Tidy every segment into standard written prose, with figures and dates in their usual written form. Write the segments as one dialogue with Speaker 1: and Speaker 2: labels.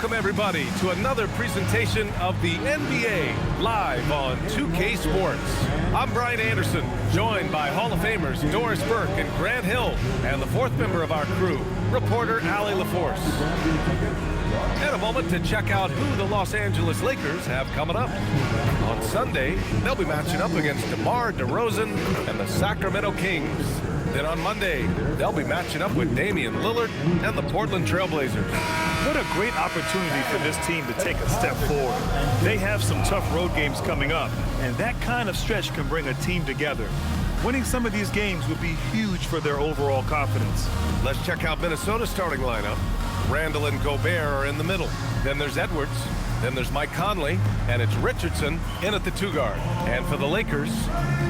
Speaker 1: Welcome, everybody, to another presentation of the NBA live on 2K Sports. I'm Brian Anderson, joined by Hall of Famers Doris Burke and Grant Hill, and the fourth member of our crew, reporter Allie LaForce. In a moment to check out who the Los Angeles Lakers have coming up. On Sunday, they'll be matching up against DeMar DeRozan and the Sacramento Kings. Then on Monday, they'll be matching up with Damian Lillard and the Portland Trailblazers.
Speaker 2: What a great opportunity for this team to take a step forward. They have some tough road games coming up, and that kind of stretch can bring a team together. Winning some of these games would be huge for their overall confidence.
Speaker 1: Let's check out Minnesota's starting lineup. Randall and Gobert are in the middle. Then there's Edwards. Then there's Mike Conley. And it's Richardson in at the two-guard. And for the Lakers,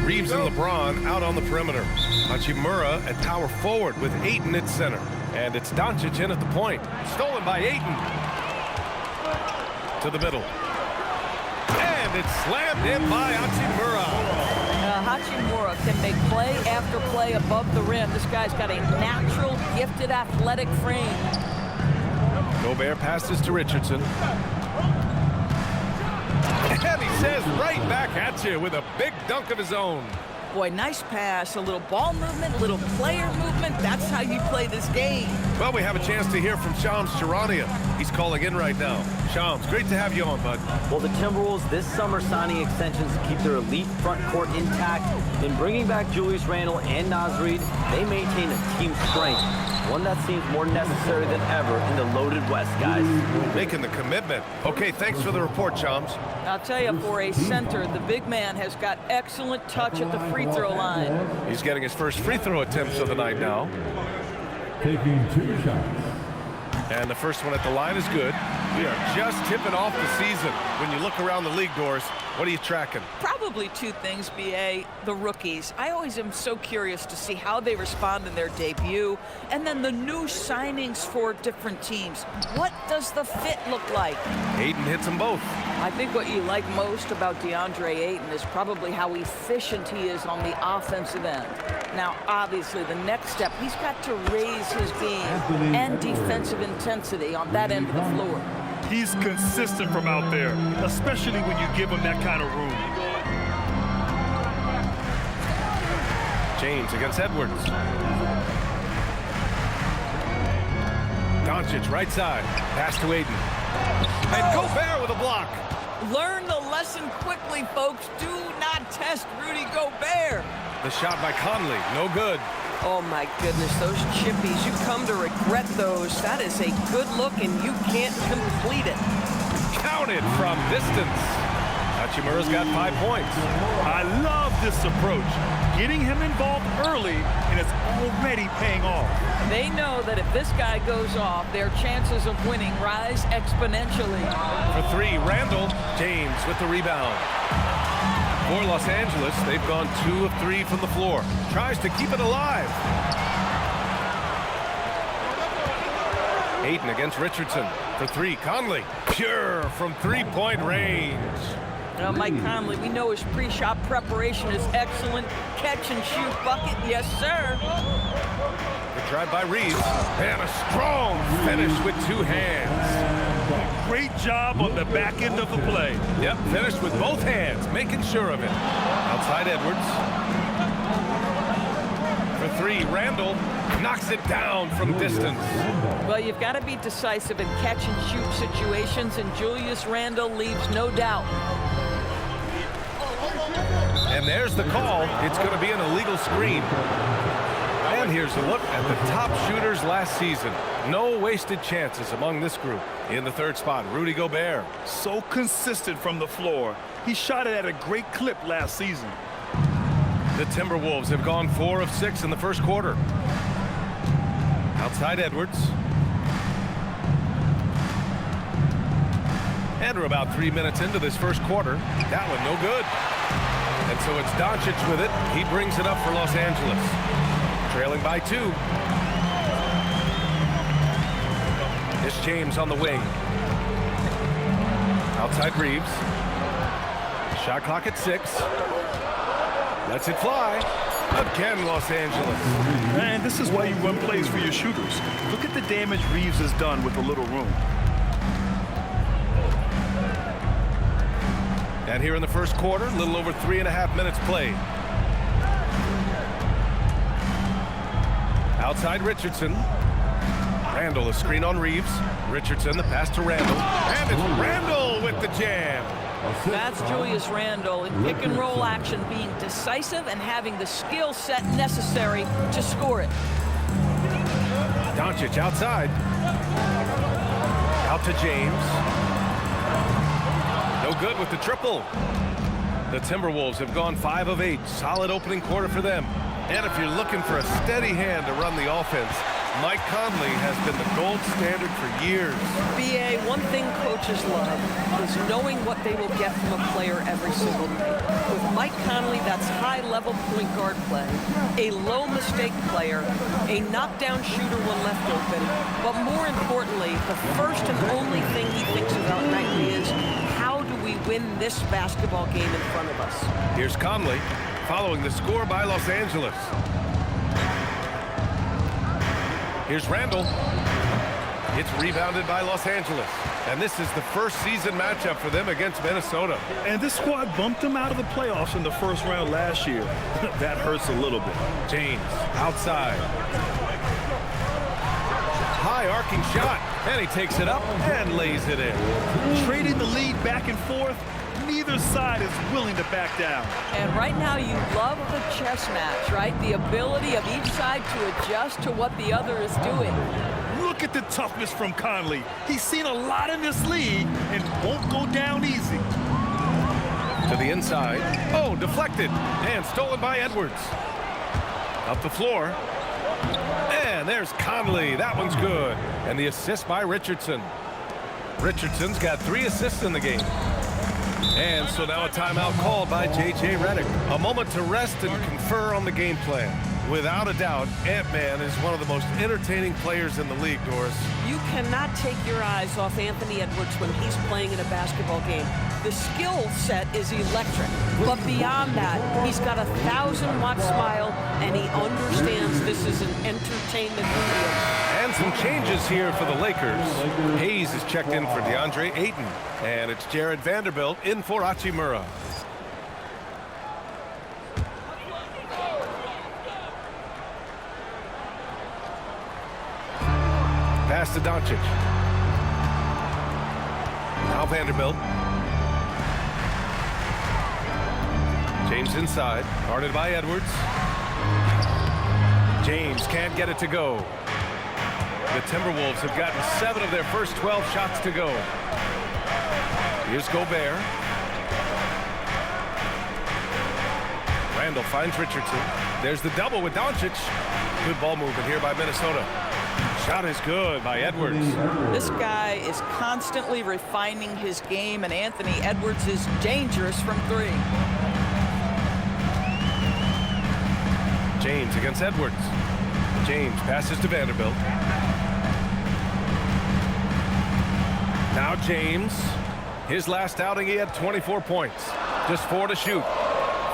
Speaker 1: Reeves and LeBron out on the perimeter. Hachimura at power forward with Ayton at center. And it's Doncic in at the point. Stolen by Ayton. To the middle. And it's slammed in by Hachimura.
Speaker 3: Hachimura can make play after play above the rim. This guy's got a natural, gifted, athletic frame.
Speaker 1: Gobert passes to Richardson. And he says right back at you with a big dunk of his own.
Speaker 3: Boy, nice pass, a little ball movement, a little player movement. That's how you play this game.
Speaker 1: Well, we have a chance to hear from Shams Charania. He's calling in right now. Shams, great to have you on, bud.
Speaker 4: Well, the Timberwolves this summer signing extensions to keep their elite front court intact. In bringing back Julius Randle and Naz Reid, they maintain a team strength. One that seems more necessary than ever in the loaded West, guys.
Speaker 1: Making the commitment. Okay, thanks for the report, Shams.
Speaker 3: I'll tell you, for a center, the big man has got excellent touch at the free throw line.
Speaker 1: He's getting his first free throw attempts of the night now.
Speaker 5: Taking 2 shots.
Speaker 1: And the first one at the line is good. We are just tipping off the season. When you look around the league, Doris, what are you tracking?
Speaker 3: Probably two things, B.A. The rookies. I always am so curious to see how they respond in their debut. And then the new signings for different teams. What does the fit look like?
Speaker 1: Ayton hits them both.
Speaker 3: I think what you like most about DeAndre Ayton is probably how efficient he is on the offensive end. Now, obviously, the next step, he's got to raise his game and defensive intensity on that end of the floor.
Speaker 2: He's consistent from out there, especially when you give him that kind of room.
Speaker 1: James against Edwards. Doncic, right side. Pass to Ayton. And Gobert with a block.
Speaker 3: Learn the lesson quickly, folks. Do not test Rudy Gobert.
Speaker 1: The shot by Conley, no good.
Speaker 6: Oh my goodness, those chippies, you come to regret those. That is a good look and you can't complete it.
Speaker 1: Counted from distance. Hachimura's got 5 points.
Speaker 2: I love this approach. Getting him involved early, and it's already paying off.
Speaker 3: They know that if this guy goes off, their chances of winning rise exponentially.
Speaker 1: For 3, Randall. James with the rebound. For Los Angeles, they've gone 2 of 3 from the floor. Tries to keep it alive. Ayton against Richardson. For 3, Conley. Pure from 3-point range.
Speaker 3: Now, Mike Conley, we know his pre-shot preparation is excellent. Catch and shoot bucket, yes, sir.
Speaker 1: Good drive by Reeves. And a strong finish with 2 hands.
Speaker 2: Great job on the back end of the play.
Speaker 1: Yep, finished with both hands, making sure of it. Outside Edwards. For 3, Randall knocks it down from distance.
Speaker 3: Well, you've got to be decisive in catch-and-shoot situations, and Julius Randle leaves no doubt.
Speaker 1: And there's the call. It's going to be an illegal screen. And here's a look at the top shooters last season. No wasted chances among this group. In the 3rd spot, Rudy Gobert.
Speaker 2: So consistent from the floor. He shot it at a great clip last season.
Speaker 1: The Timberwolves have gone 4 of 6 in the first quarter. Outside Edwards. And we're about 3 minutes into this first quarter. That one no good. And so it's Doncic with it. He brings it up for Los Angeles. Trailing by 2. It's James on the wing. Outside Reeves. Shot clock at 6. Lets it fly. Again, Los Angeles.
Speaker 2: And this is why you run plays for your shooters. Look at the damage Reeves has done with a little room.
Speaker 1: And here in the first quarter, a little over 3.5 minutes played. Outside Richardson. Randall, a screen on Reeves. Richardson, the pass to Randall. And it's Randall with the jam.
Speaker 3: That's Julius Randall in pick and roll action, being decisive and having the skill set necessary to score it.
Speaker 1: Doncic outside. Out to James. No good with the triple. The Timberwolves have gone 5 of 8. Solid opening quarter for them. And if you're looking for a steady hand to run the offense, Mike Conley has been the gold standard for years.
Speaker 6: BA, one thing coaches love is knowing what they will get from a player every single night. With Mike Conley, that's high-level point guard play, a low-mistake player, a knockdown shooter when left open, but more importantly, the first and only thing he thinks about nightly is, how do we win this basketball game in front of us?
Speaker 1: Here's Conley, following the score by Los Angeles. Here's Randall. It's rebounded by Los Angeles. And this is the first season matchup for them against Minnesota.
Speaker 2: And this squad bumped them out of the playoffs in the first round last year. That hurts a little bit.
Speaker 1: James outside. High arcing shot. And he takes it up and lays it in.
Speaker 2: Trading the lead back and forth, neither side is willing to back down.
Speaker 3: And right now you love the chess match, right? The ability of each side to adjust to what the other is doing.
Speaker 2: Look at the toughness from Conley. He's seen a lot in this league and won't go down easy.
Speaker 1: To the inside. Oh, deflected. And stolen by Edwards. Up the floor. And there's Conley. That one's good. And the assist by Richardson. Richardson's got 3 assists in the game. And so now a timeout called by J.J. Redick. A moment to rest and confer on the game plan. Without a doubt, Ant-Man is one of the most entertaining players in the league, Doris.
Speaker 6: You cannot take your eyes off Anthony Edwards when he's playing in a basketball game. The skill set is electric, but beyond that, he's got a 1,000-watt smile, and he understands this is an entertainment medium.
Speaker 1: And some changes here for the Lakers. Hayes is checked in for DeAndre Ayton, and it's Jared Vanderbilt in for Hachimura. Pass to Doncic. Now Vanderbilt. James inside, guarded by Edwards. James can't get it to go. The Timberwolves have gotten 7 of their first 12 shots to go. Here's Gobert. Randall finds Richardson. There's the double with Doncic. Good ball movement here by Minnesota. Shot is good by Edwards.
Speaker 3: This guy is constantly refining his game, and Anthony Edwards is dangerous from 3.
Speaker 1: James against Edwards. James passes to Vanderbilt. Now James. His last outing, he had 24 points. Just 4 to shoot.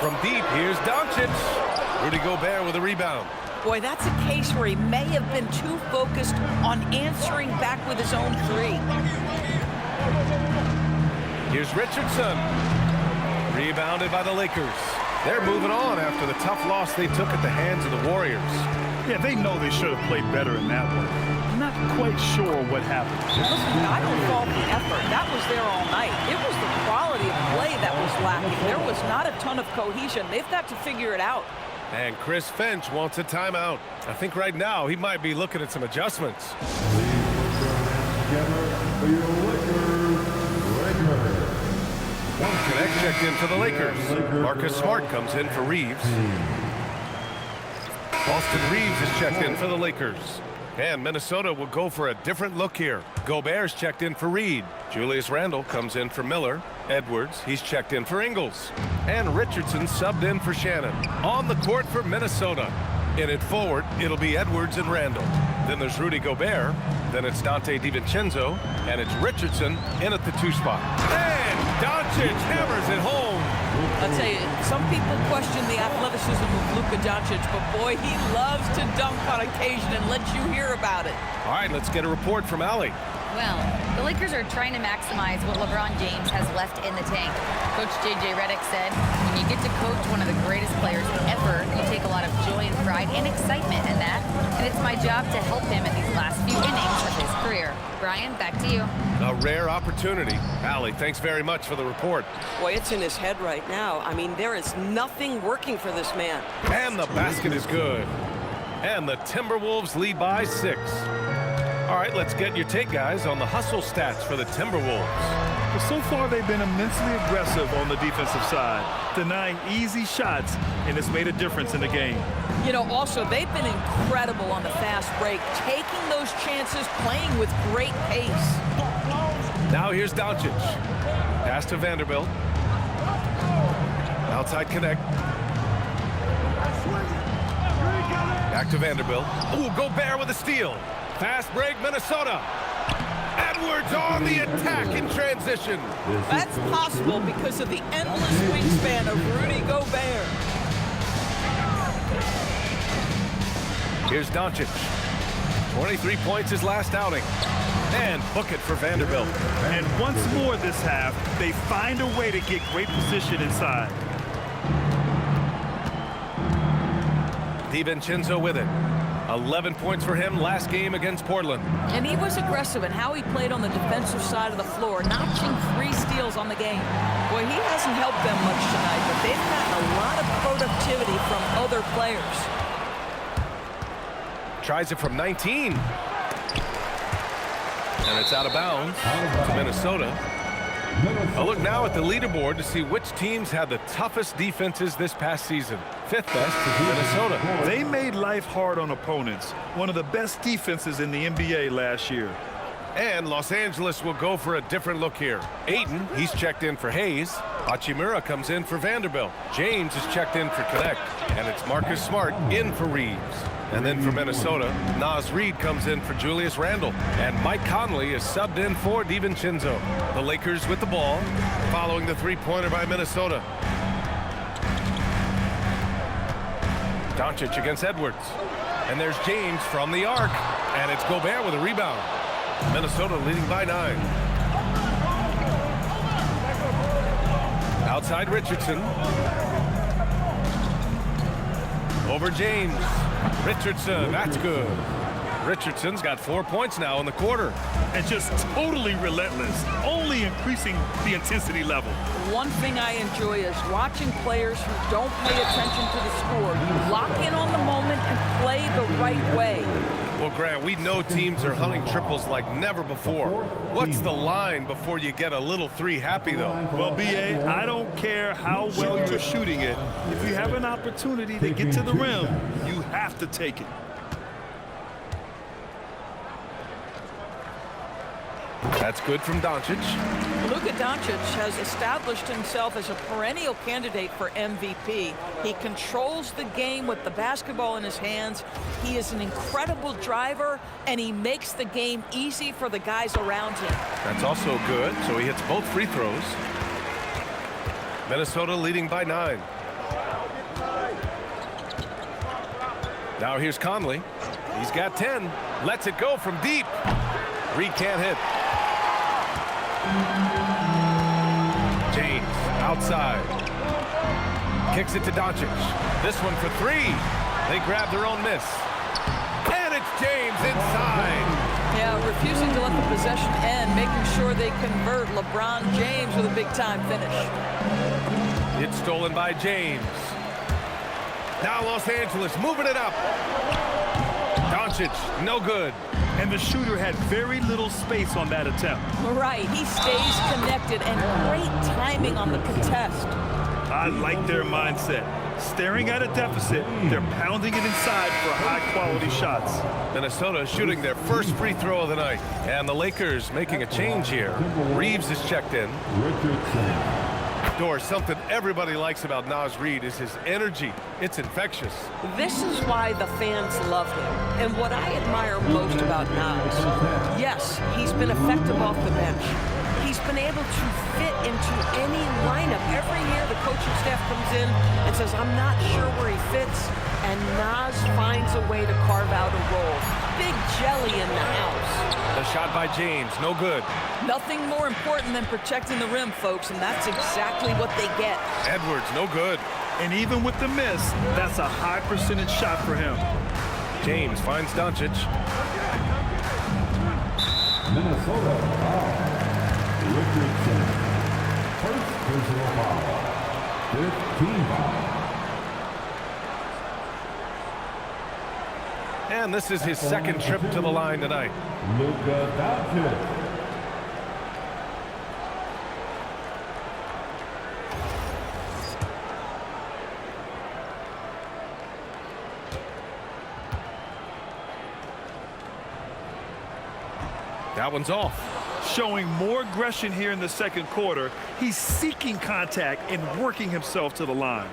Speaker 1: From deep, here's Doncic. Rudy Gobert with a rebound.
Speaker 3: Boy, that's a case where he may have been too focused on answering back with his own 3.
Speaker 1: Here's Richardson. Rebounded by the Lakers. They're moving on after the tough loss they took at the hands of the Warriors.
Speaker 2: Yeah, they know they should have played better in that one. Not quite sure what happened.
Speaker 3: Listen, I don't fault the effort. That was there all night. It was the quality of play that was lacking. There was not a ton of cohesion. They've got to figure it out.
Speaker 1: And Chris Finch wants a timeout. I think right now he might be looking at some adjustments. Connect checked in for the Lakers. Marcus Smart comes in for Reeves. Austin Reeves is checked in for the Lakers. And Minnesota will go for a different look here. Gobert's checked in for Reed. Julius Randle comes in for Miller. Edwards, he's checked in for Ingles. And Richardson subbed in for Shannon. On the court for Minnesota. In it forward, it'll be Edwards and Randle. Then there's Rudy Gobert. Then it's Dante DiVincenzo. And it's Richardson in at the 2 spot. And Doncic hammers it home.
Speaker 3: I'll tell you, some people question the athleticism of Luka Doncic, but boy, he loves to dunk on occasion and let you hear about it.
Speaker 1: All right, let's get a report from Allie.
Speaker 7: Well, the Lakers are trying to maximize what LeBron James has left in the tank. Coach J.J. Redick said, when you get to coach one of the greatest players ever, you take a lot of joy and pride and excitement in that. And it's my job to help him in these last few innings of his career. Brian, back to you.
Speaker 1: A rare opportunity. Allie, thanks very much for the report.
Speaker 6: Boy, it's in his head right now. I mean, there is nothing working for this man.
Speaker 1: And the basket is good. And the Timberwolves lead by 6. All right, let's get your take, guys, on the hustle stats for the Timberwolves.
Speaker 2: But so far, they've been immensely aggressive on the defensive side, denying easy shots, and it's made a difference in the game.
Speaker 3: You know, also, they've been incredible on the fast break, taking those chances, playing with great pace.
Speaker 1: Now here's Doncic. Pass to Vanderbilt. Outside connect. Back to Vanderbilt. Ooh, Gobert with a steal. Fast break, Minnesota. Edwards on the attack in transition.
Speaker 3: That's possible because of the endless wingspan of Rudy Gobert.
Speaker 1: Here's Doncic. 23 points his last outing. And book it for Vanderbilt.
Speaker 2: And once more this half, they find a way to get great position inside.
Speaker 1: DiVincenzo with it. 11 points for him last game against Portland.
Speaker 3: And he was aggressive in how he played on the defensive side of the floor, notching 3 steals on the game. Boy, he hasn't helped them much tonight, but they've gotten a lot of productivity from other players.
Speaker 1: Tries it from 19. And it's out of bounds to Minnesota. A look now at the leaderboard to see which teams had the toughest defenses this past season. 5th best is Minnesota.
Speaker 2: They made life hard on opponents. One of the best defenses in the NBA last year.
Speaker 1: And Los Angeles will go for a different look here. Ayton, he's checked in for Hayes. Hachimura comes in for Vanderbilt. James is checked in for Connect. And it's Marcus Smart in for Reeves. And then for Minnesota, Naz Reid comes in for Julius Randle. And Mike Conley is subbed in for DiVincenzo. The Lakers with the ball, following the three-pointer by Minnesota. Doncic against Edwards. And there's James from the arc. And it's Gobert with a rebound. Minnesota leading by 9. Outside Richardson. Over James. Richardson, that's good. Richardson's got 4 points now in the quarter.
Speaker 2: And just totally relentless, only increasing the intensity level.
Speaker 3: One thing I enjoy is watching players who don't pay attention to the score lock in on the moment and play the right way.
Speaker 1: Well, Grant, we know teams are hunting triples like never before. What's the line before you get a little 3 happy, though?
Speaker 2: Well, B.A., I don't care how well you're shooting it. If you have an opportunity to get to the rim, you have to take it.
Speaker 1: That's good from Doncic.
Speaker 3: Luka Doncic has established himself as a perennial candidate for MVP. He controls the game with the basketball in his hands. He is an incredible driver, and he makes the game easy for the guys around him.
Speaker 1: That's also good, so he hits both free throws. Minnesota leading by 9. Now here's Conley. He's got 10. Lets it go from deep. Reed can't hit. James outside. Kicks it to Doncic. This one for 3. They grab their own miss. And it's James inside.
Speaker 3: Yeah, refusing to let the possession end, making sure they convert. LeBron James with a big-time finish.
Speaker 1: It's stolen by James. Now Los Angeles moving it up. Doncic, no good.
Speaker 2: And the shooter had very little space on that attempt.
Speaker 3: Right, he stays connected, and great timing on the contest.
Speaker 2: I like their mindset. Staring at a deficit, they're pounding it inside for high-quality shots.
Speaker 1: Minnesota shooting their first free throw of the night. And the Lakers making a change here. Reeves is checked in. Doris, something everybody likes about Naz Reid is his energy. It's infectious.
Speaker 6: This is why the fans love him. And what I admire most about Naz, yes, he's been effective off the bench. He's been able to fit into any lineup. Every year the coaching staff comes in and says, I'm not sure where he fits. And Naz finds a way to carve out a role. Big jelly in the house.
Speaker 1: The shot by James, no good.
Speaker 3: Nothing more important than protecting the rim, folks, and that's exactly what they get.
Speaker 1: Edwards, no good.
Speaker 2: And even with the miss, that's a high percentage shot for him.
Speaker 1: James finds Doncic.
Speaker 5: Minnesota foul. Richardson. First personal foul. 15 foul.
Speaker 1: And this is his second trip to the line tonight.
Speaker 5: Luka Doncic.
Speaker 1: That one's off.
Speaker 2: Showing more aggression here in the second quarter. He's seeking contact and working himself to the line.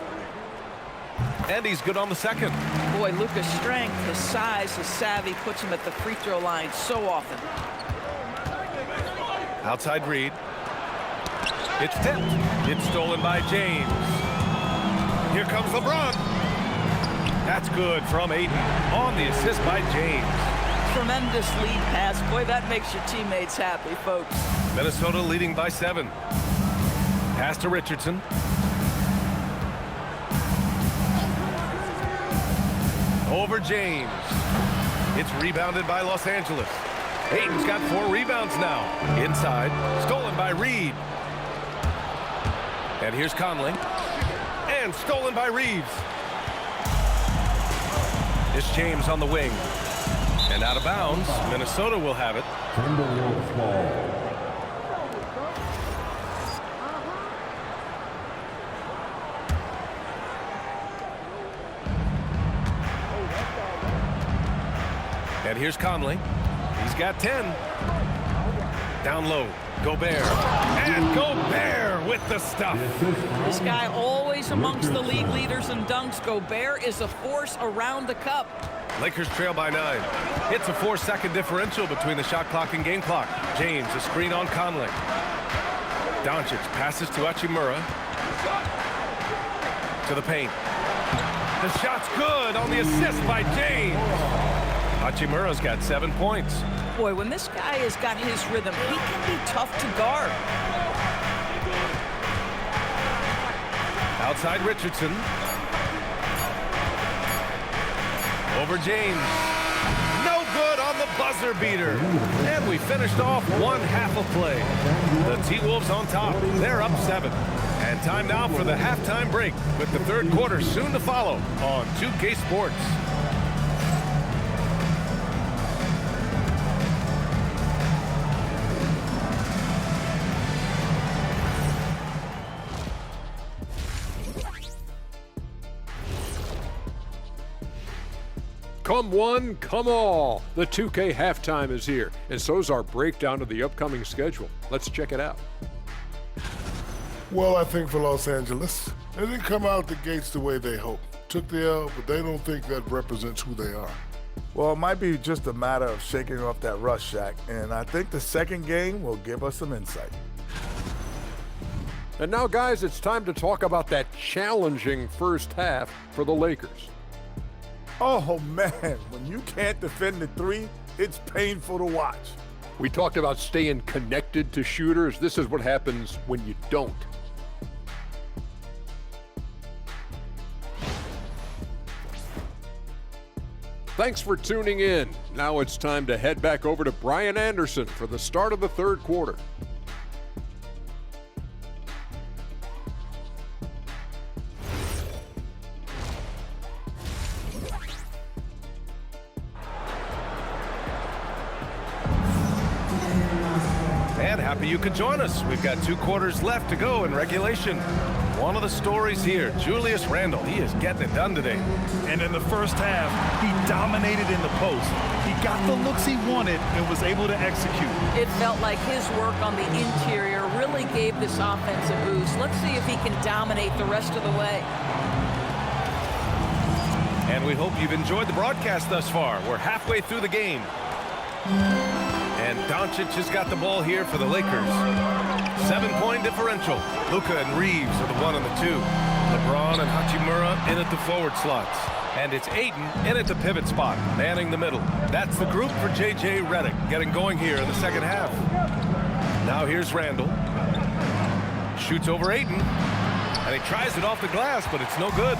Speaker 1: And he's good on the second.
Speaker 3: Boy, Luka's strength, his size, his savvy puts him at the free throw line so often.
Speaker 1: Outside Reed. It's tipped. It's stolen by James. Here comes LeBron. That's good from Ayton on the assist by James.
Speaker 3: Tremendous lead pass. Boy, that makes your teammates happy, folks.
Speaker 1: Minnesota leading by 7. Pass to Richardson. Over James. It's rebounded by Los Angeles. Ayton's got 4 rebounds now. Inside. Stolen by Reed. And here's Conley. And stolen by Reeves. It's James on the wing. And out of bounds. Minnesota will have it.
Speaker 5: Timberwolves ball.
Speaker 1: And here's Conley. He's got 10. Down low. Gobert. And Gobert with the stuff.
Speaker 3: This guy always amongst the league leaders in dunks. Gobert is a force around the cup.
Speaker 1: Lakers trail by 9. It's a 4-second differential between the shot clock and game clock. James, a screen on Conley. Doncic passes to Hachimura. To the paint. The shot's good on the assist by James. Hachimura's got 7 points.
Speaker 3: Boy, when this guy has got his rhythm, he can be tough to guard.
Speaker 1: Outside Richardson. Over James. No good on the buzzer beater. And we finished off one half of play. The T-Wolves on top. They're up 7. And time now for the halftime break with the third quarter soon to follow on 2K Sports.
Speaker 8: Come one, come all. The 2K halftime is here, and so is our breakdown of the upcoming schedule. Let's check it out.
Speaker 9: Well, I think for Los Angeles, they didn't come out the gates the way they hoped. Took the L, but they don't think that represents who they are.
Speaker 10: Well, it might be just a matter of shaking off that rust, Shaq, and I think the second game will give us some insight.
Speaker 8: And now, guys, it's time to talk about that challenging first half for the Lakers.
Speaker 10: Oh, man, when you can't defend the three, it's painful to watch.
Speaker 8: We talked about staying connected to shooters. This is what happens when you don't. Thanks for tuning in. Now it's time to head back over to Brian Anderson for the start of the third quarter.
Speaker 1: And happy you could join us. We've got 2 quarters left to go in regulation. One of the stories here, Julius Randle. He is getting it done today.
Speaker 2: And in the first half, he dominated in the post. He got the looks he wanted and was able to execute.
Speaker 3: It felt like his work on the interior really gave this offense a boost. Let's see if he can dominate the rest of the way.
Speaker 1: And we hope you've enjoyed the broadcast thus far. We're halfway through the game. And Doncic has got the ball here for the Lakers. 7-point differential. Luka and Reeves are the 1 and the 2. LeBron and Hachimura in at the forward slots. And it's Ayton in at the pivot spot, manning the middle. That's the group for J.J. Redick, getting going here in the second half. Now here's Randall. Shoots over Ayton. And he tries it off the glass, but it's no good.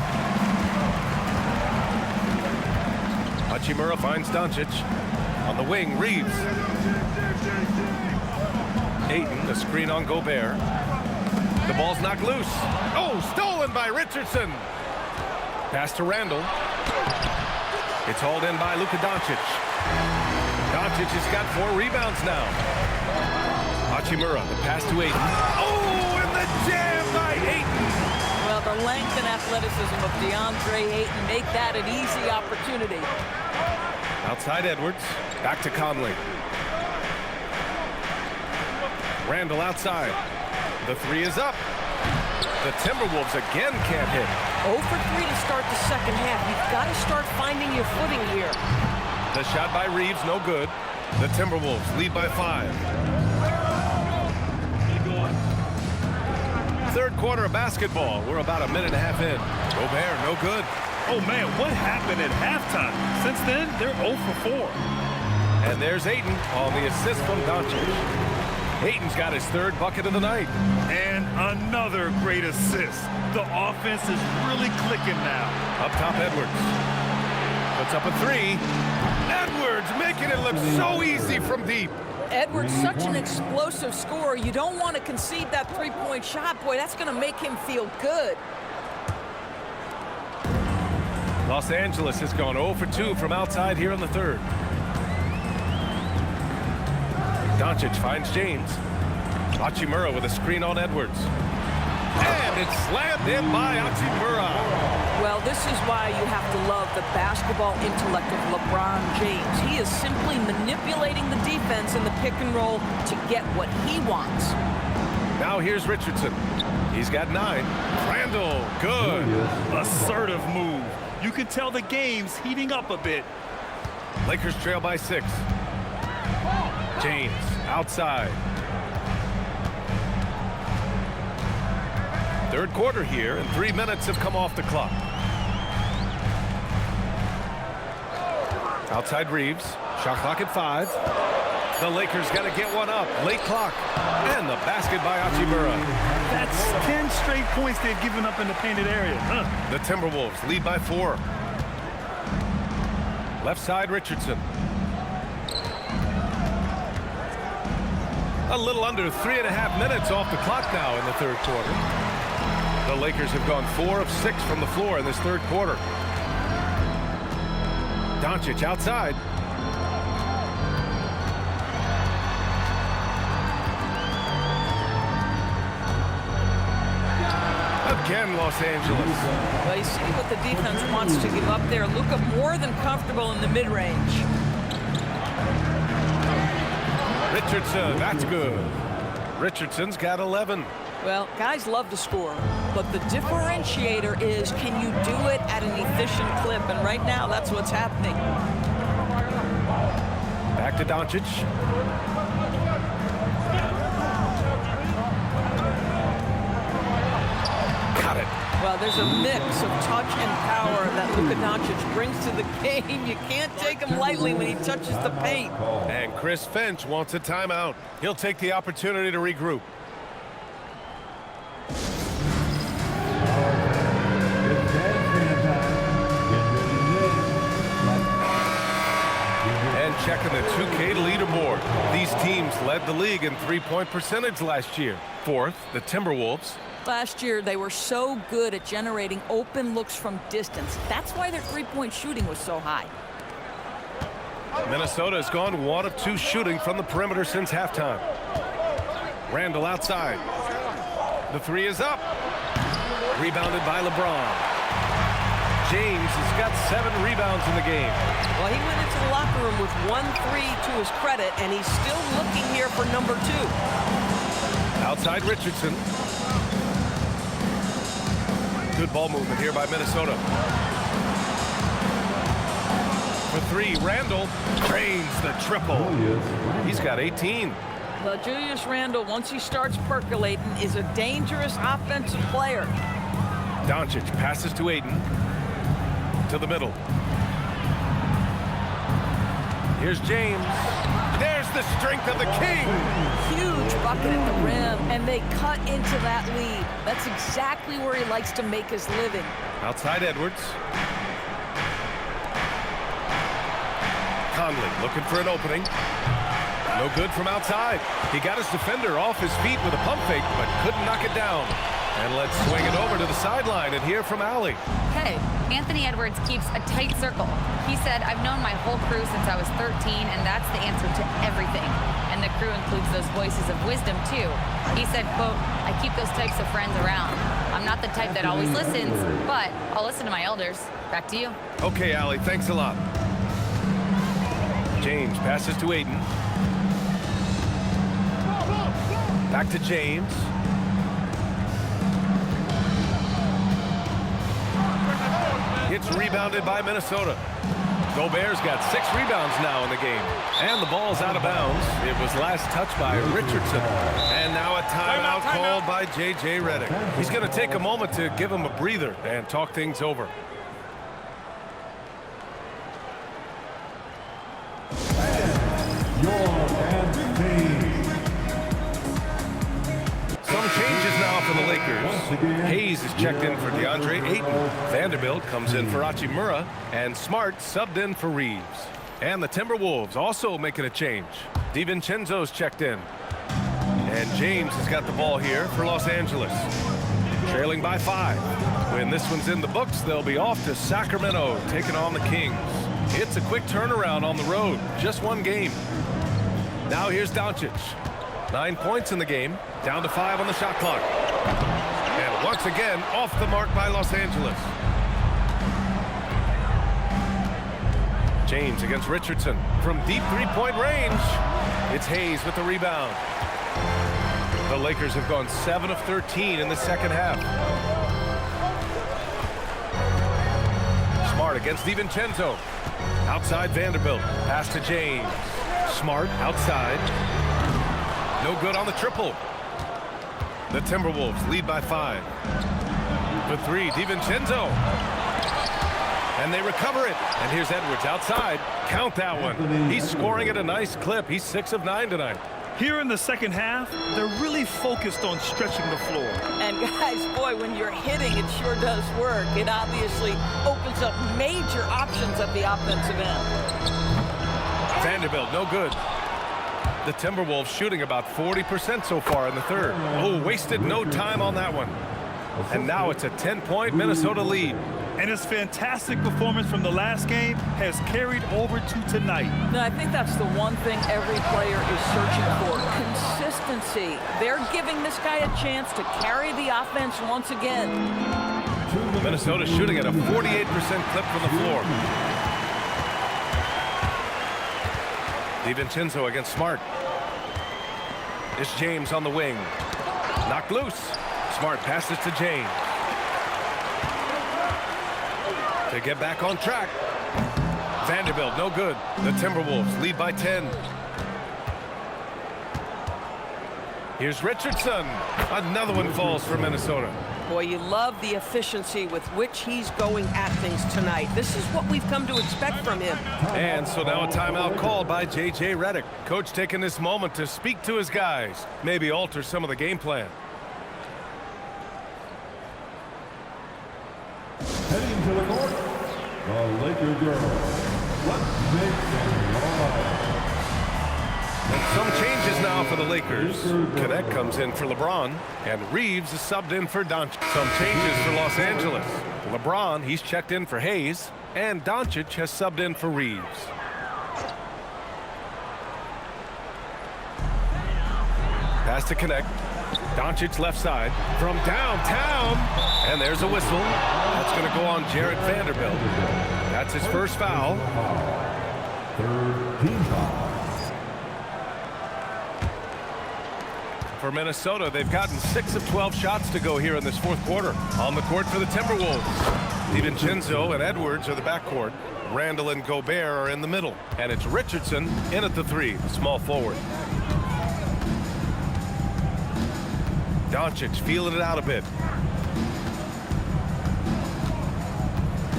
Speaker 1: Hachimura finds Doncic. On the wing, Reeves. Ayton, a screen on Gobert. The ball's knocked loose. Oh, stolen by Richardson. Pass to Randall. It's hauled in by Luka Doncic. Doncic has got 4 rebounds now. Hachimura, the pass to Ayton. Oh, and the jam by Ayton.
Speaker 3: Well, the length and athleticism of DeAndre Ayton make that an easy opportunity.
Speaker 1: Outside Edwards. Back to Conley. Randall outside. The 3 is up. The Timberwolves again can't hit.
Speaker 6: 0 for 3 to start the second half. You've got to start finding your footing here.
Speaker 1: The shot by Reeves, no good. The Timberwolves lead by 5. Third quarter of basketball. We're about a minute and a half in. Gobert, no good.
Speaker 2: Oh, man, what happened at halftime? Since then, they're 0 for 4.
Speaker 1: And there's Ayton on the assist from Doncic. Ayton's got his 3rd bucket of the night.
Speaker 2: And another great assist. The offense is really clicking now.
Speaker 1: Up top, Edwards. Puts up a 3. Edwards making it look so easy from deep.
Speaker 3: Edwards, such an explosive scorer. You don't want to concede that 3-point shot. Boy, that's going to make him feel good.
Speaker 1: Los Angeles has gone 0 for 2 from outside here in the 3rd. Doncic finds James. Hachimura with a screen on Edwards. And it's slammed in by Hachimura.
Speaker 3: Well, this is why you have to love the basketball intellect of LeBron James. He is simply manipulating the defense in the pick and roll to get what he wants.
Speaker 1: Now here's Richardson. He's got 9. Randall, good.
Speaker 2: Assertive move. You can tell the game's heating up a bit.
Speaker 1: Lakers trail by 6. James outside. 3rd quarter here, and 3 minutes have come off the clock. Outside Reeves. Shot clock at 5. The Lakers got to get one up. Late clock. And the basket by Hachimura.
Speaker 2: That's 10 straight points they've given up in the painted area.
Speaker 1: The Timberwolves lead by 4. Left side, Richardson. A little under 3.5 minutes off the clock now in the 3rd quarter. The Lakers have gone 4 of 6 from the floor in this 3rd quarter. Doncic outside. Again, Los Angeles.
Speaker 3: Well, you see what the defense wants to give up there. Luka more than comfortable in the mid-range.
Speaker 1: Richardson, that's good. Richardson's got 11.
Speaker 3: Well, guys love to score, but the differentiator is, can you do it at an efficient clip? And right now, that's what's happening.
Speaker 1: Back to Doncic. Got it.
Speaker 3: Well, there's a mix of touch and power that Luka Doncic brings to the game. You can't take him lightly when he touches the paint.
Speaker 1: And Chris Finch wants a timeout. He'll take the opportunity to regroup. And checking the 2K leaderboard. These teams led the league in 3-point percentage last year. 4th, the Timberwolves.
Speaker 3: Last year, they were so good at generating open looks from distance. That's why their 3-point shooting was so high.
Speaker 1: Minnesota has gone 1 of 2 shooting from the perimeter since halftime. Randall outside. The 3 is up. Rebounded by LeBron. James has got 7 rebounds in the game.
Speaker 6: Well, he went into the locker room with 1 3 to his credit, and he's still looking here for number 2.
Speaker 1: Outside Richardson. Good ball movement here by Minnesota. For 3, Randall drains the triple. He's got 18.
Speaker 3: Well, Julius Randle, once he starts percolating, is a dangerous offensive player.
Speaker 1: Doncic passes to Ayton. to the middle. Here's James. There's the strength of the King.
Speaker 3: Huge bucket at the rim, and they cut into that lead. That's exactly where he likes to make his living.
Speaker 1: Outside Edwards. Conley looking for an opening. No good from outside. He got his defender off his feet with a pump fake, but couldn't knock it down. And let's swing it over to the sideline and hear from Allie.
Speaker 7: Hey, Anthony Edwards keeps a tight circle. He said, I've known my whole crew since I was 13, and that's the answer to everything. And the crew includes those voices of wisdom, too. He said, quote, I keep those types of friends around. I'm not the type that always listens, but I'll listen to my elders. Back to you.
Speaker 1: Okay, Allie, thanks a lot. James passes to Aiden. Back to James. It's rebounded by Minnesota. Gobert's got 6 rebounds now in the game. And the ball's out of bounds. It was last touched by Richardson. And now a timeout called by J.J. Redick. He's going to take a moment to give him a breather and talk things over. Some changes now for the Lakers. Hayes is checked in for DeAndre Ayton. Vanderbilt comes in for Hachimura, and Smart subbed in for Reeves. And the Timberwolves also making a change. DiVincenzo's checked in. And James has got the ball here for Los Angeles. Trailing by 5. When this one's in the books, they'll be off to Sacramento, taking on the Kings. It's a quick turnaround on the road. Just one game. Now here's Doncic. 9 points in the game. Down to 5 on the shot clock. And once again, off the mark by Los Angeles. James against Richardson from deep three-point range. It's Hayes with the rebound. The Lakers have gone 7 of 13 in the second half. Smart against DiVincenzo. Outside Vanderbilt. Pass to James. Smart outside. No good on the triple. The Timberwolves lead by 5. The 3, DiVincenzo. And they recover it. And here's Edwards outside. Count that one. He's scoring at a nice clip. He's 6 of 9 tonight.
Speaker 2: Here in the second half, they're really focused on stretching the floor.
Speaker 3: And guys, boy, when you're hitting, it sure does work. It obviously opens up major options at the offensive end.
Speaker 1: Vanderbilt, no good. The Timberwolves shooting about 40% so far in the third. Oh, wasted no time on that one. And now it's a 10-point Minnesota lead.
Speaker 2: And his fantastic performance from the last game has carried over to tonight.
Speaker 3: No, I think that's the one thing every player is searching for. Consistency. They're giving this guy a chance to carry the offense once again.
Speaker 1: Minnesota shooting at a 48% clip from the floor. DiVincenzo against Smart. It's James on the wing. Knocked loose. Smart passes to James. To get back on track. Vanderbilt, no good. The Timberwolves lead by 10. Here's Richardson. Another one falls for Minnesota.
Speaker 6: Boy, you love the efficiency with which he's going at things tonight. This is what we've come to expect from him.
Speaker 1: And so now a timeout called by J.J. Redick. Coach taking this moment to speak to his guys. Maybe alter some of the game plan.
Speaker 5: Heading to the court, the Laker girls. Let's make some noise.
Speaker 1: Some changes now for the Lakers. Cadet comes in for LeBron, and Reeves is subbed in for Doncic. Some changes for Los Angeles. LeBron, he's checked in for Hayes, and Doncic has subbed in for Reeves. Pass to connect. Doncic left side from downtown, and there's a whistle. That's going to go on Jared Vanderbilt. That's his first foul.
Speaker 5: Third team foul.
Speaker 1: For Minnesota, they've gotten 6 of 12 shots to go here in this fourth quarter. On the court for the Timberwolves. DiVincenzo and Edwards are the backcourt. Randall and Gobert are in the middle. And it's Richardson in at the 3, the small forward. Doncic feeling it out a bit.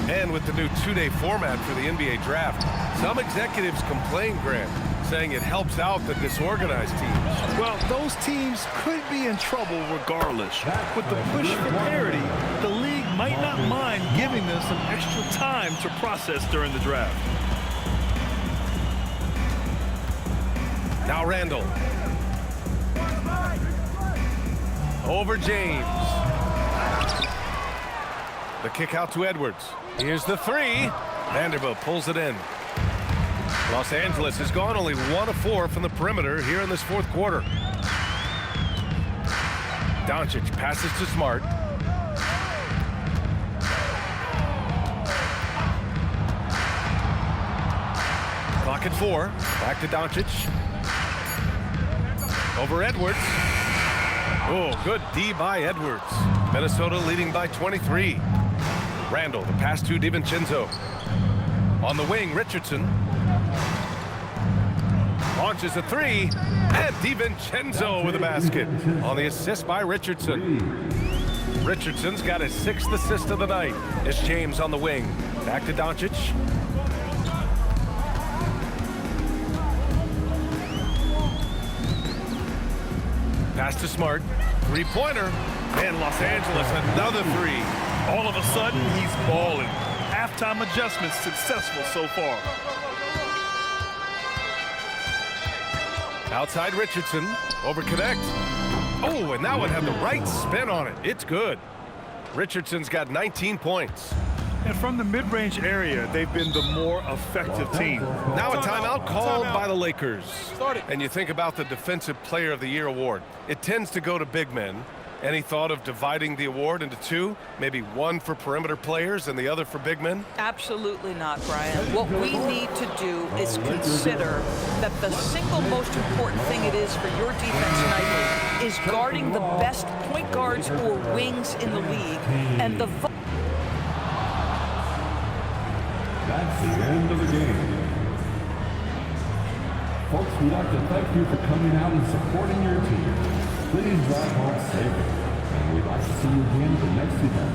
Speaker 1: And with the new two-day format for the NBA draft, some executives complain, Grant, saying it helps out the disorganized teams.
Speaker 2: Well, those teams could be in trouble regardless. With the push for parity, the league might not mind giving them some extra time to process during the draft.
Speaker 1: Now Randall. Over James. The kick out to Edwards. Here's the three. Vanderbilt pulls it in. Los Angeles has gone only 1 of 4 from the perimeter here in this fourth quarter. Doncic passes to Smart. Clock at 4. Back to Doncic. Over Edwards. Oh, good D by Edwards. Minnesota leading by 23. Randall, the pass to DiVincenzo. On the wing, Richardson. Launches a three. And DiVincenzo with a basket. On the assist by Richardson. Richardson's got his 6th assist of the night. It's James on the wing. Back to Doncic. Pass to Smart. Three-pointer. And Los Angeles, another three.
Speaker 2: All of a sudden, he's balling. Halftime adjustments successful so far.
Speaker 1: Outside Richardson. Over connect. Oh, and that one had the right spin on it. It's good. Richardson's got 19 points.
Speaker 2: And from the mid-range area, they've been the more effective team.
Speaker 1: Now a timeout called by the Lakers. And you think about the Defensive Player of the Year award. It tends to go to big men. Any thought of dividing the award into 2? Maybe 1 for perimeter players and the other for big men?
Speaker 3: Absolutely not, Brian. What we need to do is consider that the single most important thing it is for your defense nightly is guarding the best point guards or wings in the league. And the
Speaker 5: That's the end of the game. Folks, we'd like to thank you for coming out and supporting your team. Please drive home safely, and we'd like to see you again at the next event.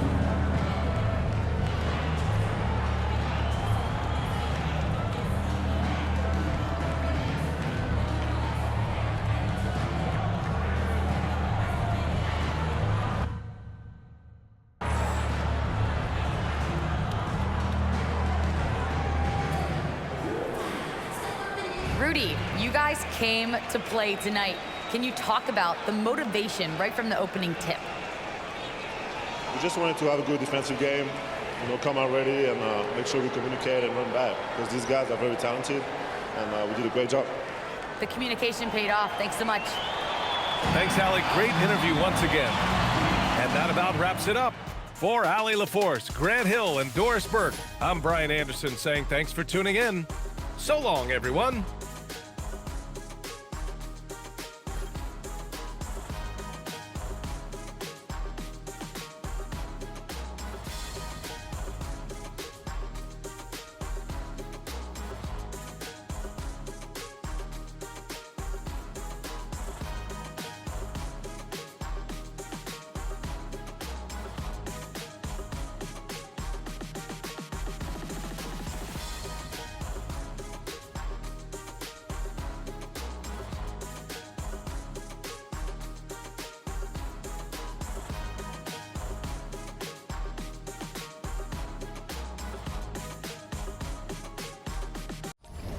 Speaker 7: Rudy, you guys came to play tonight. Can you talk about the motivation right from the opening tip?
Speaker 11: We just wanted to have a good defensive game, come out ready and make sure we communicate and run back, because these guys are very talented, and we did a great job.
Speaker 7: The communication paid off. Thanks so much.
Speaker 1: Thanks, Allie. Great interview once again. And that about wraps it up. For Allie LaForce, Grant Hill, and Doris Burke, I'm Brian Anderson saying thanks for tuning in. So long, everyone.